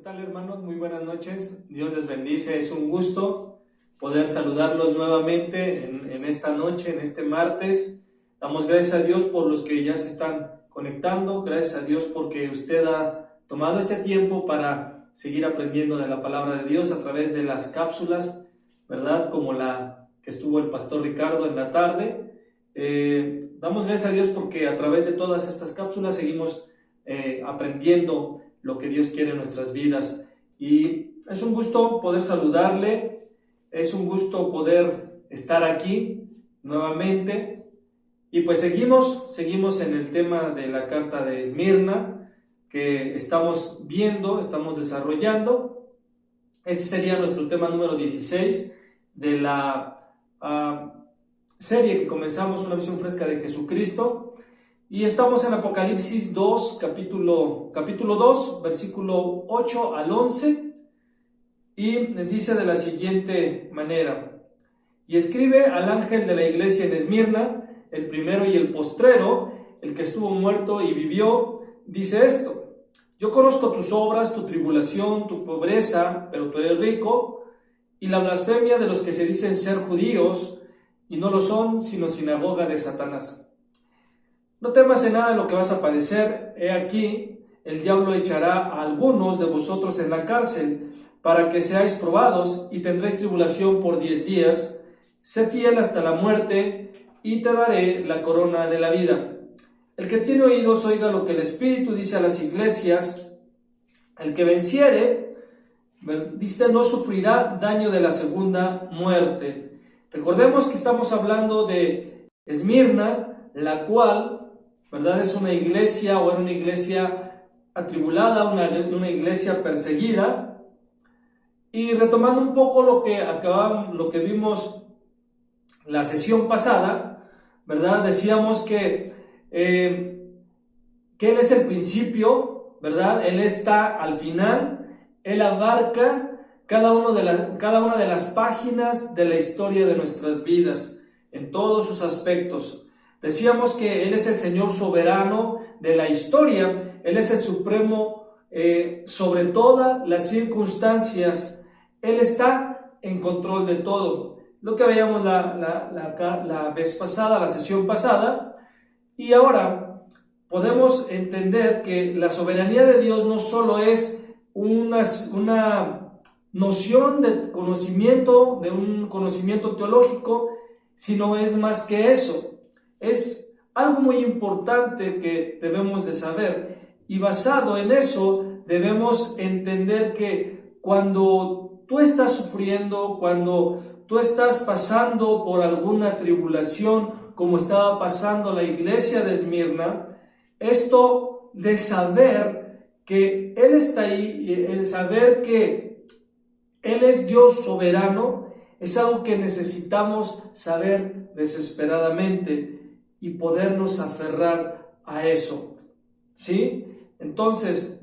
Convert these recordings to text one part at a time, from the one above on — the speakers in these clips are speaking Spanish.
tal, hermanos? Muy buenas noches. Dios les bendice. Es un gusto poder saludarlos nuevamente en esta noche, en este martes. Damos gracias a Dios por los que ya se están conectando. Gracias a Dios porque usted ha tomado este tiempo para seguir aprendiendo de la palabra de Dios a través de las cápsulas, ¿verdad? Como la que estuvo el pastor Ricardo en la tarde. Damos gracias a Dios porque a través de todas estas cápsulas seguimos aprendiendo lo que Dios quiere en nuestras vidas. Y es un gusto poder saludarle, es un gusto poder estar aquí nuevamente. Y pues seguimos en el tema de la carta de Esmirna, que estamos viendo, estamos desarrollando. Este sería nuestro tema número 16 de la serie que comenzamos, Una visión fresca de Jesucristo. Y estamos en Apocalipsis 2, capítulo 2, versículo 8 al 11, y dice de la siguiente manera: y escribe al ángel de la iglesia en Esmirna, el primero y el postrero, el que estuvo muerto y vivió, dice esto: yo conozco tus obras, tu tribulación, tu pobreza, pero tú eres rico, y la blasfemia de los que se dicen ser judíos, y no lo son, sino sinagoga de Satanás. No temas en nada lo que vas a padecer. He aquí, el diablo echará a algunos de vosotros en la cárcel, para que seáis probados, y tendréis tribulación por 10 días. Sé fiel hasta la muerte, y te daré la corona de la vida. El que tiene oídos, oiga lo que el Espíritu dice a las iglesias. El que venciere, dice, no sufrirá daño de la segunda muerte. Recordemos que estamos hablando de Esmirna, la cual, ¿verdad?, es una iglesia, o era una iglesia atribulada, una iglesia perseguida. Y retomando un poco lo que vimos la sesión pasada, ¿verdad?, decíamos que Él es el principio, ¿verdad? Él está al final, Él abarca cada una de las páginas de la historia de nuestras vidas, en todos sus aspectos. Decíamos que Él es el Señor soberano de la historia, Él es el supremo sobre todas las circunstancias, Él está en control de todo. Lo que veíamos la vez pasada, la sesión pasada, y ahora podemos entender que la soberanía de Dios no solo es una noción de conocimiento, de un conocimiento teológico, sino es más que eso. Es algo muy importante que debemos de saber, y basado en eso debemos entender que cuando tú estás sufriendo, cuando tú estás pasando por alguna tribulación, como estaba pasando la iglesia de Esmirna, esto de saber que Él está ahí, el saber que Él es Dios soberano, es algo que necesitamos saber desesperadamente y podernos aferrar a eso, ¿sí? Entonces,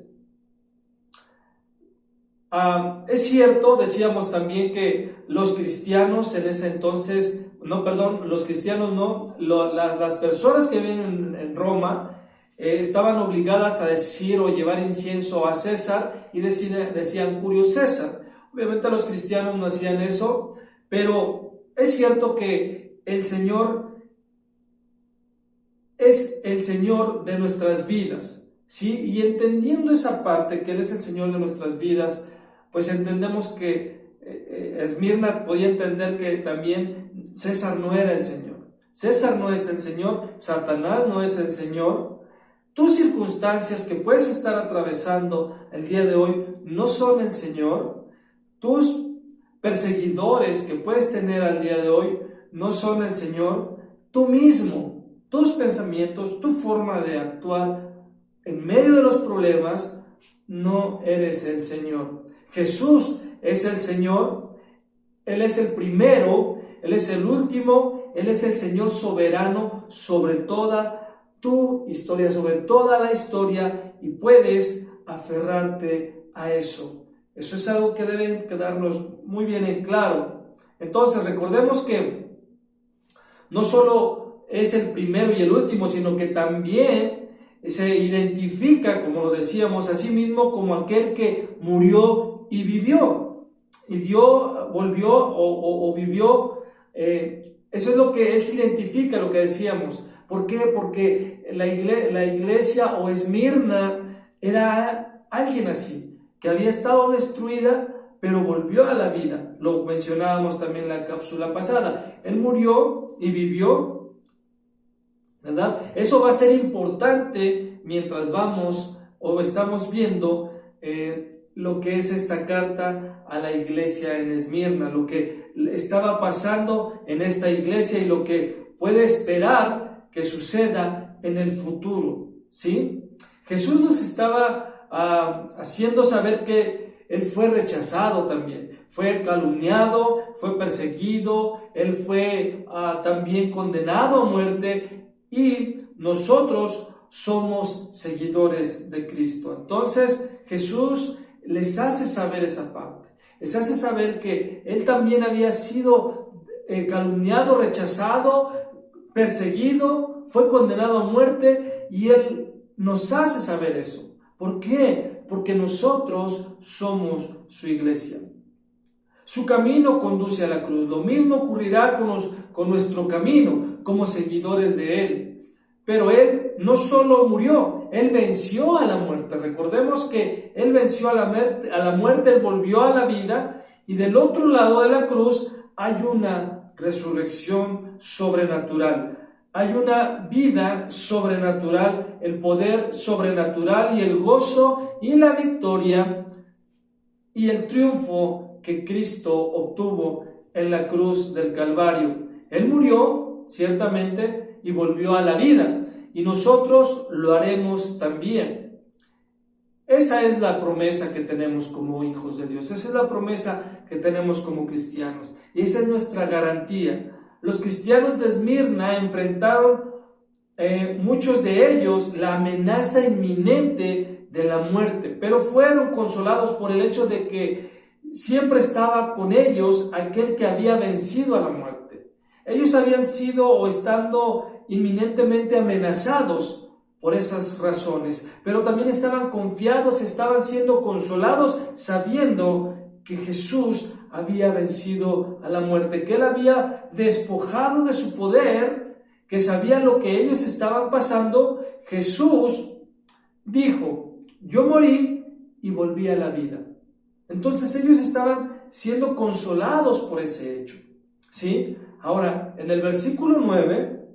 es cierto, decíamos también que los cristianos en ese entonces, las personas que viven en Roma estaban obligadas a decir o llevar incienso a César, y decían Curio César. Obviamente los cristianos no hacían eso, pero es cierto que el Señor es el Señor de nuestras vidas, ¿sí? Y entendiendo esa parte, que Él es el Señor de nuestras vidas, pues entendemos que Esmirna podía entender que también César no era el Señor. César no es el Señor, Satanás no es el Señor. Tus circunstancias que puedes estar atravesando el día de hoy no son el Señor. Tus perseguidores que puedes tener al día de hoy no son el Señor. Tú mismo, tus pensamientos, tu forma de actuar en medio de los problemas, no eres el Señor. Jesús es el Señor, Él es el primero, Él es el último, Él es el Señor soberano sobre toda tu historia, sobre toda la historia, y puedes aferrarte a eso. Eso es algo que debe quedarnos muy bien en claro. Entonces recordemos que no solo es el primero y el último, sino que también se identifica, como lo decíamos, a sí mismo como aquel que murió y vivió, y volvió o vivió. Eso es lo que él se identifica, lo que decíamos. ¿Por qué? Porque la iglesia o Esmirna era alguien así, que había estado destruida, pero volvió a la vida. Lo mencionábamos también en la cápsula pasada. Él murió y vivió, ¿verdad? Eso va a ser importante mientras vamos o estamos viendo lo que es esta carta a la iglesia en Esmirna, lo que estaba pasando en esta iglesia y lo que puede esperar que suceda en el futuro, ¿sí? Jesús nos estaba haciendo saber que Él fue rechazado también, fue calumniado, fue perseguido, Él fue también condenado a muerte, y nosotros somos seguidores de Cristo. Entonces Jesús les hace saber esa parte, les hace saber que Él también había sido calumniado, rechazado, perseguido, fue condenado a muerte, y Él nos hace saber eso. ¿Por qué? Porque nosotros somos su iglesia. Su camino conduce a la cruz. Lo mismo ocurrirá con nuestro camino como seguidores de Él. Pero Él no solo murió, Él venció a la muerte. Recordemos que Él venció a la muerte, Él volvió a la vida, y del otro lado de la cruz hay una resurrección sobrenatural. Hay una vida sobrenatural, el poder sobrenatural y el gozo y la victoria y el triunfo que Cristo obtuvo en la cruz del Calvario. Él murió, ciertamente, y volvió a la vida, y nosotros lo haremos también. Esa es la promesa que tenemos como hijos de Dios, esa es la promesa que tenemos como cristianos, y esa es nuestra garantía. Los cristianos de Esmirna enfrentaron, muchos de ellos, la amenaza inminente de la muerte, pero fueron consolados por el hecho de que siempre estaba con ellos aquel que había vencido a la muerte. Ellos habían sido o estando inminentemente amenazados por esas razones, pero también estaban confiados, estaban siendo consolados sabiendo que Jesús había vencido a la muerte, que Él había despojado de su poder, que sabía lo que ellos estaban pasando. Jesús dijo: yo morí y volví a la vida. Entonces ellos estaban siendo consolados por ese hecho, ¿sí? Ahora, en el versículo 9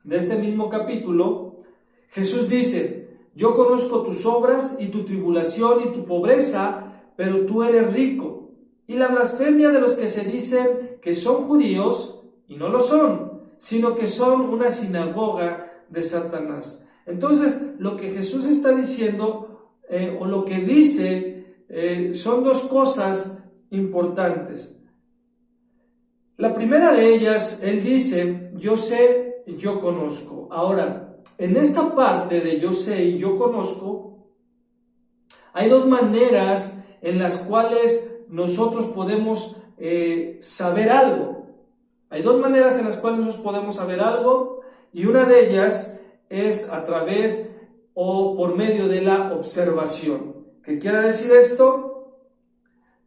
de este mismo capítulo, Jesús dice: yo conozco tus obras y tu tribulación y tu pobreza, pero tú eres rico, y la blasfemia de los que se dicen que son judíos y no lo son, sino que son una sinagoga de Satanás. Entonces, lo que Jesús está diciendo, o lo que dice, son dos cosas importantes. La primera de ellas, Él dice: yo sé, yo conozco. Ahora, en esta parte de yo sé y yo conozco, hay dos maneras en las cuales nosotros podemos saber algo. Hay dos maneras en las cuales nosotros podemos saber algo, y una de ellas es a través o por medio de la observación. ¿Qué quiere decir esto?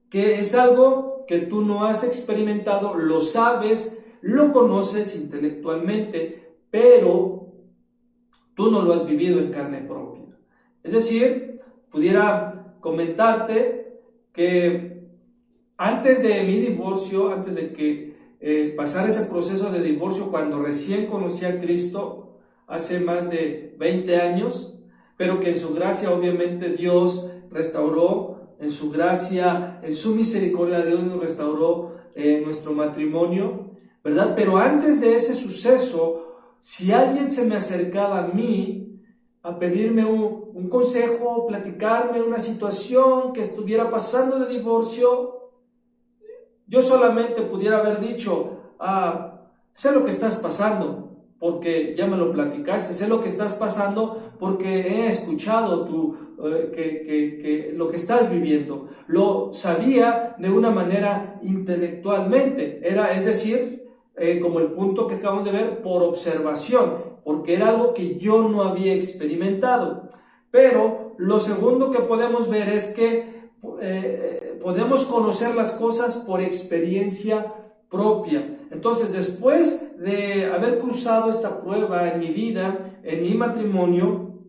Que es algo que tú no has experimentado, lo sabes, lo conoces intelectualmente, pero tú no lo has vivido en carne propia. Es decir, pudiera comentarte que antes de mi divorcio, antes de que pasara ese proceso de divorcio, cuando recién conocí a Cristo, hace más de 20 años, pero que en su gracia obviamente Dios restauró, en su gracia, en su misericordia Dios nos restauró nuestro matrimonio, ¿verdad? Pero antes de ese suceso, si alguien se me acercaba a mí a pedirme un consejo, platicarme una situación que estuviera pasando de divorcio, yo solamente pudiera haber dicho: sé lo que estás pasando, porque ya me lo platicaste, sé lo que estás pasando porque he escuchado que lo que estás viviendo. Lo sabía de una manera intelectualmente, es decir, como el punto que acabamos de ver, por observación. porque era algo que yo no había experimentado. Pero lo segundo que podemos ver es que podemos conocer las cosas por experiencia propia. Entonces, después de haber cruzado esta prueba en mi vida, en mi matrimonio,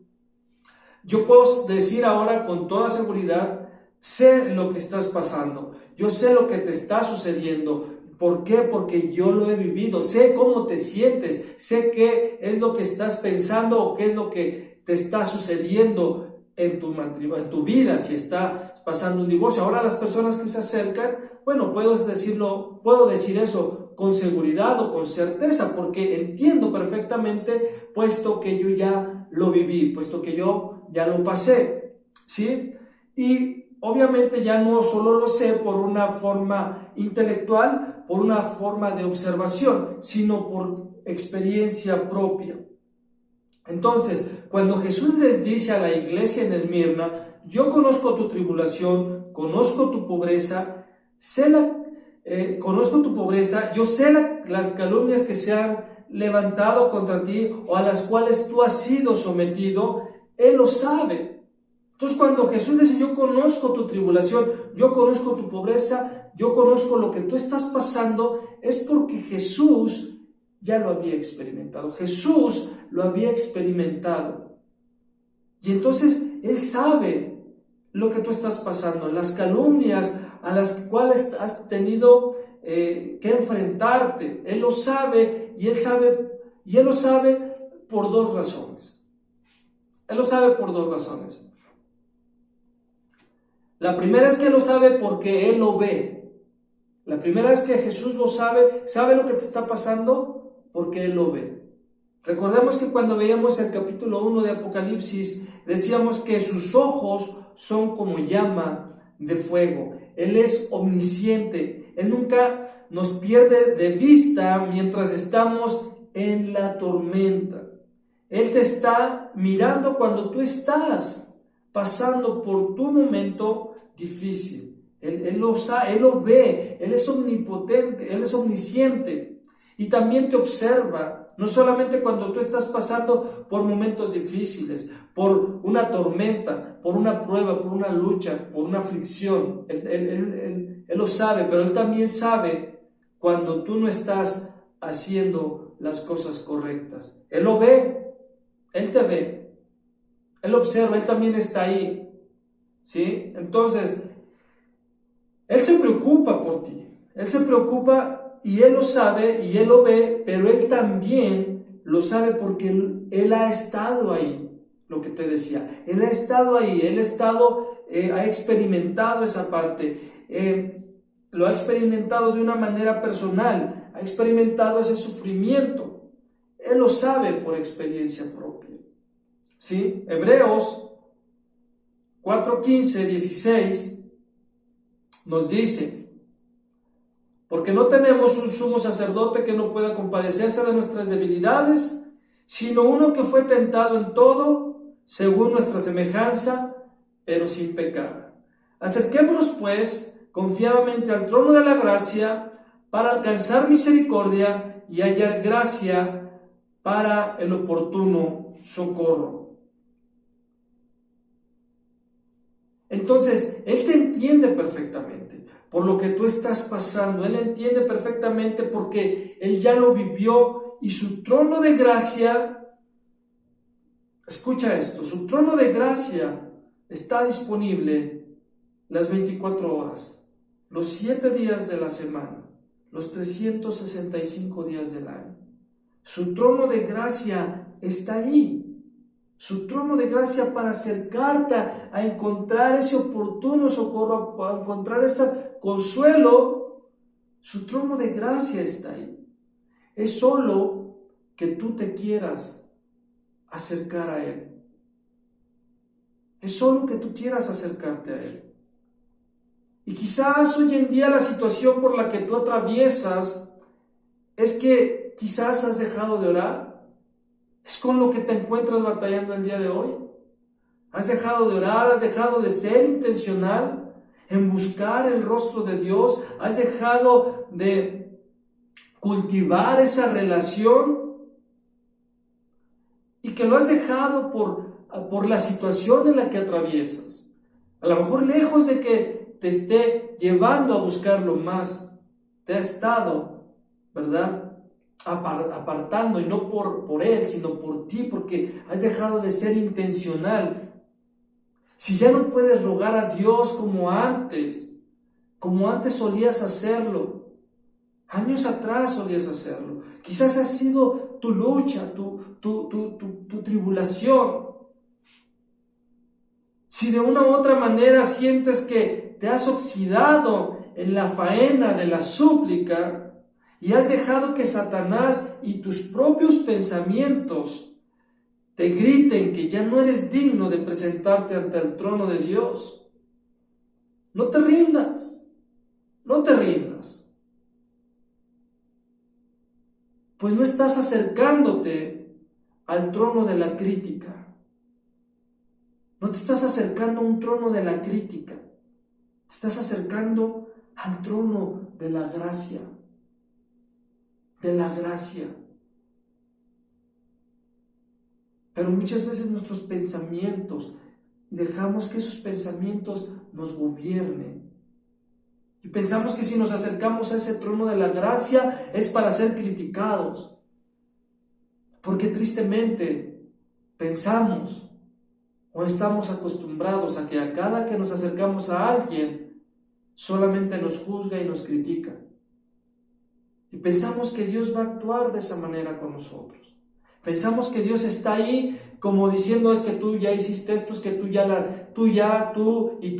yo puedo decir ahora con toda seguridad, sé lo que estás pasando, yo sé lo que te está sucediendo. ¿Por qué? Porque yo lo he vivido, sé cómo te sientes, sé qué es lo que estás pensando o qué es lo que te está sucediendo en tu matrimonio, en tu vida, si está pasando un divorcio. Ahora las personas que se acercan, bueno, puedo decir eso con seguridad o con certeza, porque entiendo perfectamente, puesto que yo ya lo viví, puesto que yo ya lo pasé, ¿sí? Y obviamente ya no solo lo sé por una forma intelectual, por una forma de observación, sino por experiencia propia. Entonces, cuando Jesús les dice a la iglesia en Esmirna, yo conozco tu tribulación, conozco tu pobreza, yo sé las calumnias que se han levantado contra ti o a las cuales tú has sido sometido, Él lo sabe. Entonces, cuando Jesús dice, yo conozco tu tribulación, yo conozco tu pobreza, yo conozco lo que tú estás pasando, es porque Jesús ya lo había experimentado. Jesús lo había experimentado. Y entonces Él sabe lo que tú estás pasando, las calumnias a las cuales has tenido que enfrentarte. Él lo sabe y Él lo sabe por dos razones. Él lo sabe por dos razones. La primera es que lo sabe porque Él lo ve. La primera es que Jesús lo sabe lo que te está pasando porque Él lo ve. Recordemos que cuando veíamos el capítulo 1 de Apocalipsis, decíamos que sus ojos son como llama de fuego. Él es omnisciente. Él nunca nos pierde de vista mientras estamos en la tormenta. Él te está mirando cuando tú estás pasando por tu momento difícil. Él lo sabe, Él lo ve, Él es omnipotente, Él es omnisciente. Y también te observa, no solamente cuando tú estás pasando por momentos difíciles, por una tormenta, por una prueba, por una lucha, por una aflicción. Él lo sabe, pero Él también sabe cuando tú no estás haciendo las cosas correctas. Él lo ve, Él te ve, Él observa, Él también está ahí, ¿sí? Entonces, Él se preocupa por ti, Él se preocupa y Él lo sabe y Él lo ve, pero Él también lo sabe porque Él ha estado ahí, lo que te decía. Él ha estado ahí, ha experimentado esa parte, lo ha experimentado de una manera personal, ha experimentado ese sufrimiento. Él lo sabe por experiencia propia. ¿Sí? Hebreos 4:15, 16 nos dice: porque no tenemos un sumo sacerdote que no pueda compadecerse de nuestras debilidades, sino uno que fue tentado en todo, según nuestra semejanza, pero sin pecar. Acerquémonos, pues, confiadamente al trono de la gracia, para alcanzar misericordia y hallar gracia para el oportuno socorro. Entonces, Él te entiende perfectamente por lo que tú estás pasando. Él entiende perfectamente porque Él ya lo vivió y su trono de gracia, escucha esto, su trono de gracia está disponible las 24 horas, los 7 días de la semana, los 365 días del año. Su trono de gracia está ahí. Su trono de gracia para acercarte a encontrar ese oportuno socorro, a encontrar ese consuelo. Su trono de gracia está ahí. Es solo que tú te quieras acercar a Él. Es solo que tú quieras acercarte a Él. Y quizás hoy en día la situación por la que tú atraviesas es que quizás has dejado de orar. ¿Es con lo que te encuentras batallando el día de hoy? ¿Has dejado de orar? ¿Has dejado de ser intencional en buscar el rostro de Dios? ¿Has dejado de cultivar esa relación? y que lo has dejado por la situación en la que atraviesas. A lo mejor lejos de que te esté llevando a buscarlo más, te ha estado, ¿verdad?, apartando, y no por él, sino por ti, porque has dejado de ser intencional. Si ya no puedes rogar a Dios como antes solías hacerlo, años atrás solías hacerlo, quizás ha sido tu lucha, tu tribulación. Si de una u otra manera sientes que te has oxidado en la faena de la súplica y has dejado que Satanás y tus propios pensamientos te griten que ya no eres digno de presentarte ante el trono de Dios, no te rindas, no te rindas. Pues no estás acercándote al trono de la crítica. No te estás acercando a un trono de la crítica. Te estás acercando al trono de la gracia. De la gracia. Pero muchas veces nuestros pensamientos, dejamos que esos pensamientos nos gobiernen. Y pensamos que si nos acercamos a ese trono de la gracia es para ser criticados. Porque tristemente pensamos o estamos acostumbrados a que a cada que nos acercamos a alguien solamente nos juzga y nos critica. Y pensamos que Dios va a actuar de esa manera con nosotros. Pensamos que Dios está ahí como diciendo: es que tú ya hiciste esto, es que tú y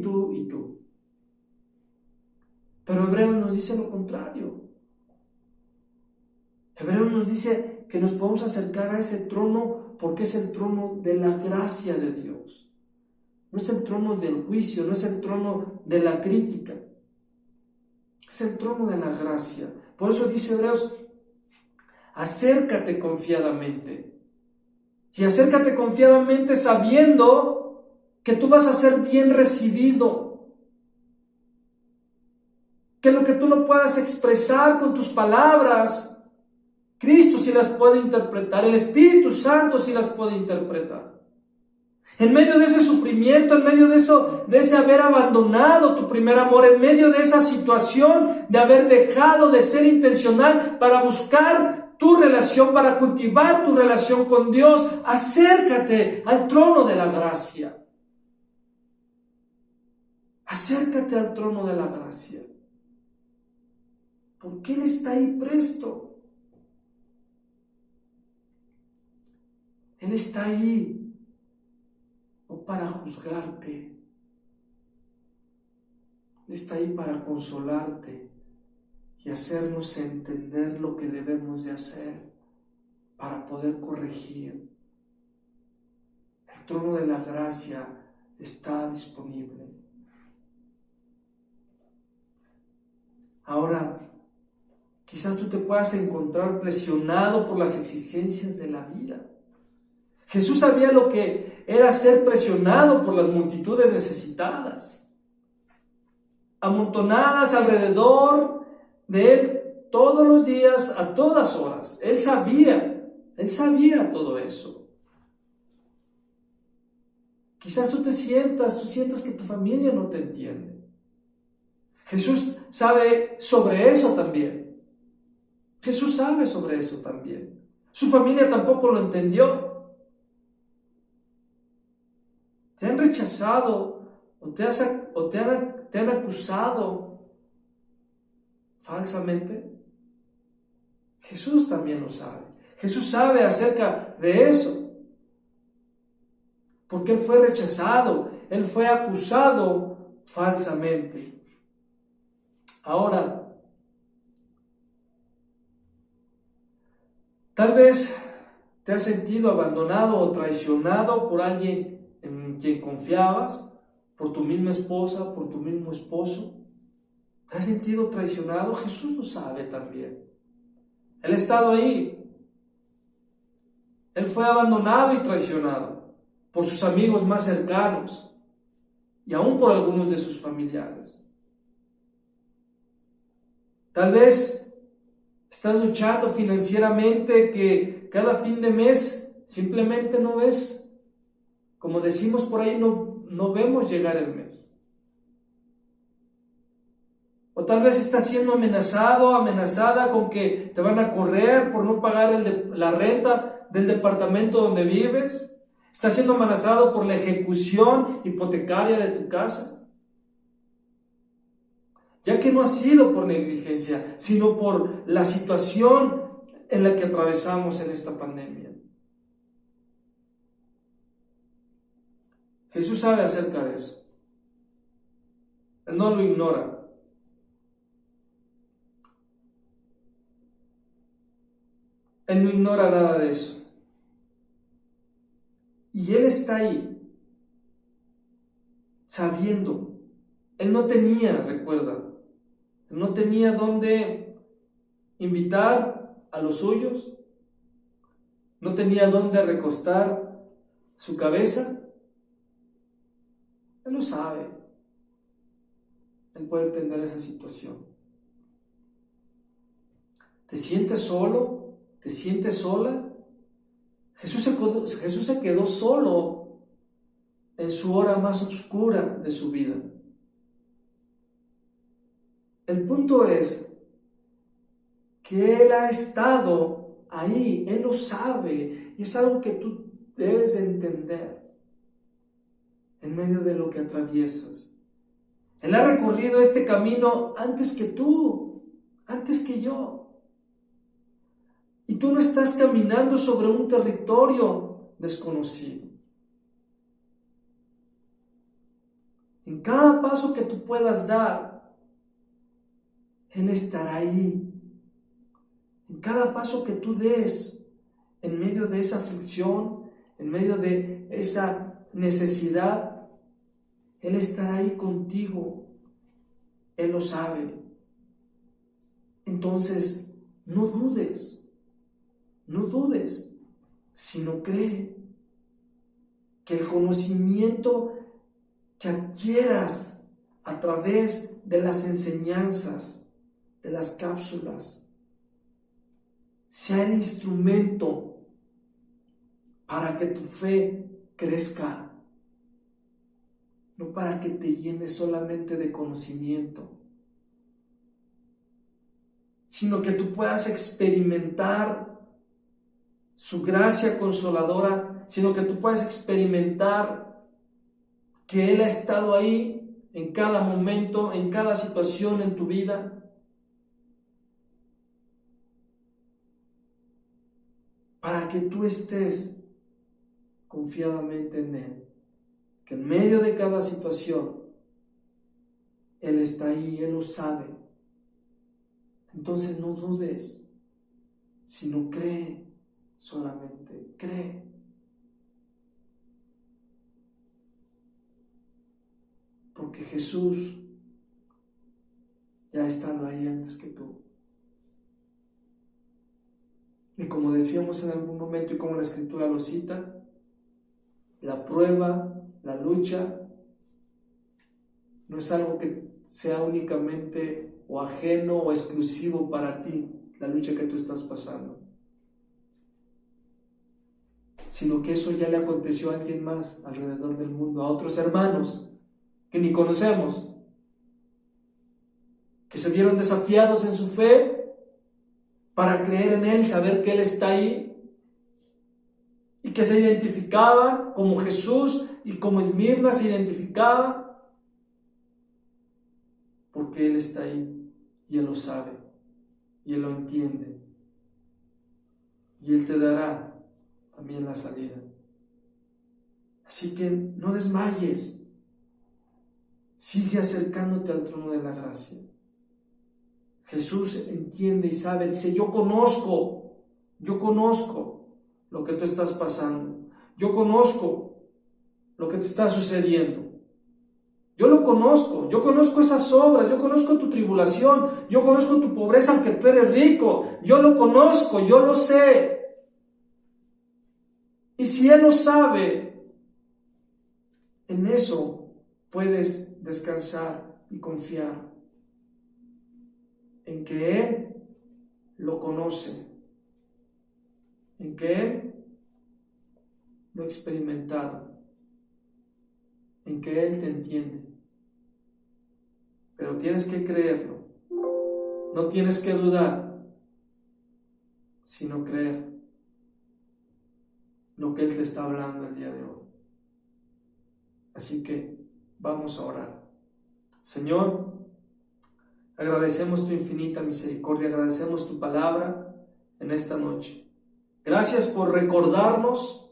tú. Pero Hebreos nos dice lo contrario. Hebreos nos dice que nos podemos acercar a ese trono porque es el trono de la gracia de Dios. No es el trono del juicio, no es el trono de la crítica. Es el trono de la gracia. Por eso dice Hebreos: acércate confiadamente. Y acércate confiadamente sabiendo que tú vas a ser bien recibido. Que lo que tú no puedas expresar con tus palabras, Cristo sí las puede interpretar, el Espíritu Santo sí las puede interpretar. En medio de ese sufrimiento, en medio de ese haber abandonado tu primer amor, en medio de esa situación de haber dejado de ser intencional para buscar tu relación, para cultivar tu relación con Dios, acércate al trono de la gracia. Acércate al trono de la gracia. Porque Él está ahí presto. Él está ahí, no para juzgarte. Él está ahí para consolarte y hacernos entender lo que debemos de hacer para poder corregir. El trono de la gracia está disponible. Ahora, quizás tú te puedas encontrar presionado por las exigencias de la vida. Jesús sabía lo que era ser presionado por las multitudes necesitadas, amontonadas alrededor de Él todos los días, a todas horas. Él sabía todo eso. Quizás tú sientas que tu familia no te entiende. Jesús sabe sobre eso también. Jesús sabe sobre eso también. Su familia tampoco lo entendió. Te han rechazado o te han acusado falsamente. Jesús también lo sabe. Jesús sabe acerca de eso. Porque Él fue rechazado, Él fue acusado falsamente. Ahora, tal vez te has sentido abandonado o traicionado por alguien en quien confiabas, por tu misma esposa, por tu mismo esposo. ¿Te has sentido traicionado? Jesús lo sabe también. Él ha estado ahí. Él fue abandonado y traicionado por sus amigos más cercanos y aún por algunos de sus familiares. Tal vez estás luchando financieramente, que cada fin de mes simplemente no ves, como decimos por ahí, no vemos llegar el mes. O tal vez estás siendo amenazado, amenazada con que te van a correr por no pagar la renta del departamento donde vives. Estás siendo amenazado por la ejecución hipotecaria de tu casa. Ya que no ha sido por negligencia, sino por la situación en la que atravesamos en esta pandemia. Jesús sabe acerca de eso. Él no lo ignora. Él no ignora nada de eso. Y Él está ahí, sabiendo. Él no tenía, recuerda, Él no tenía dónde invitar a los suyos, no tenía dónde recostar su cabeza. Él lo sabe. Él puede entender esa situación. ¿Te sientes solo? ¿Te sientes sola? Jesús se quedó solo en su hora más oscura de su vida. El punto es que Él ha estado ahí, Él lo sabe, y es algo que tú debes de entender en medio de lo que atraviesas. Él ha recorrido este camino antes que tú, antes que yo. Y tú no estás caminando sobre un territorio desconocido. En cada paso que tú puedas dar, Él estará ahí. En cada paso que tú des, en medio de esa aflicción, en medio de esa necesidad, Él estará ahí contigo. Él lo sabe. Entonces, no dudes, sino cree que el conocimiento que adquieras a través de las enseñanzas, de las cápsulas, sea el instrumento para que tu fe crezca, no para que te llenes solamente de conocimiento, sino que tú puedas experimentar su gracia consoladora, sino que tú puedas experimentar que Él ha estado ahí en cada momento, en cada situación en tu vida. Para que tú estés confiadamente en Él, que en medio de cada situación, Él está ahí, Él lo sabe. Entonces no dudes, sino cree, solamente cree. Porque Jesús ya ha estado ahí antes que tú. Y como decíamos en algún momento y como la Escritura lo cita, la prueba, la lucha, no es algo que sea únicamente o ajeno o exclusivo para ti, la lucha que tú estás pasando, sino que eso ya le aconteció a alguien más alrededor del mundo, a otros hermanos que ni conocemos, que se vieron desafiados en su fe para creer en Él, saber que Él está ahí, y que se identificaban como Jesús y como Esmirna se identificaba, porque Él está ahí y Él lo sabe y Él lo entiende y Él te dará también la salida. Así que no desmayes, sigue acercándote al trono de la gracia. Jesús entiende y sabe, dice: yo conozco lo que tú estás pasando, yo conozco lo que te está sucediendo, yo lo conozco, yo conozco esas obras, yo conozco tu tribulación, yo conozco tu pobreza aunque tú eres rico, yo lo conozco, yo lo sé. Y si Él lo sabe, en eso puedes descansar y confiar en que Él lo conoce, en que Él lo he experimentado, en que Él te entiende. Pero tienes que creerlo, no tienes que dudar, sino creer lo que Él te está hablando el día de hoy. Así que vamos a orar. Señor, agradecemos tu infinita misericordia, agradecemos tu palabra en esta noche. Gracias por recordarnos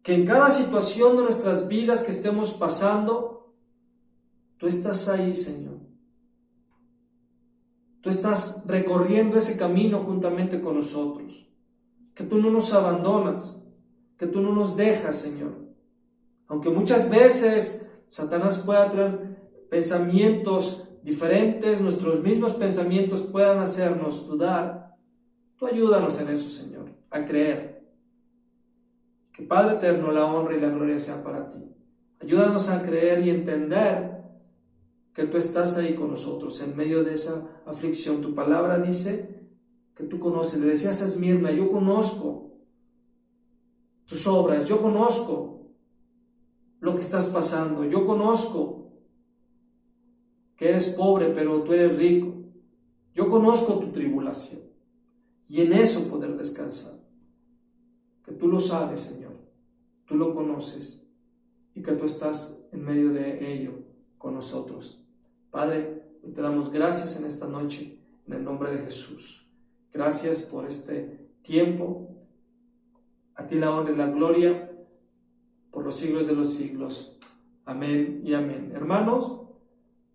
que en cada situación de nuestras vidas que estemos pasando, tú estás ahí, Señor. Tú estás recorriendo ese camino juntamente con nosotros. Que tú no nos abandonas, que tú no nos dejas, Señor. Aunque muchas veces Satanás pueda traer pensamientos diferentes, nuestros mismos pensamientos puedan hacernos dudar, tú ayúdanos en eso, Señor, a creer. Que Padre eterno, la honra y la gloria sea para ti. Ayúdanos a creer y entender que tú estás ahí con nosotros en medio de esa aflicción. Tu palabra dice que tú conoces. Le decías a Esmirna, yo conozco tus obras, yo conozco lo que estás pasando, yo conozco que eres pobre pero tú eres rico, yo conozco tu tribulación y en eso poder descansar, que tú lo sabes, Señor, tú lo conoces y que tú estás en medio de ello con nosotros. Padre, te damos gracias en esta noche en el nombre de Jesús. Gracias por este tiempo. A ti la honra y la gloria por los siglos de los siglos. Amén y amén. Hermanos,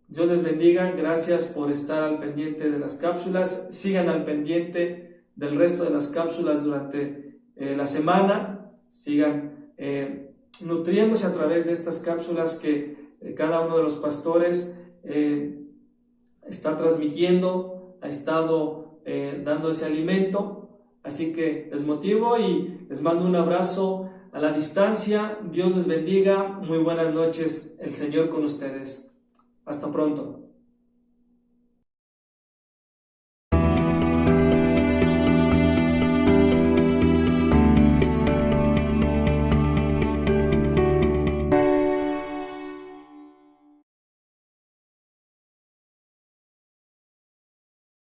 Dios les bendiga. Gracias por estar al pendiente de las cápsulas. Sigan al pendiente del resto de las cápsulas durante la semana. Sigan nutriéndose a través de estas cápsulas que cada uno de los pastores está transmitiendo, ha estado dando ese alimento. Así que les motivo y les mando un abrazo a la distancia. Dios les bendiga. Muy buenas noches. El Señor con ustedes. Hasta pronto.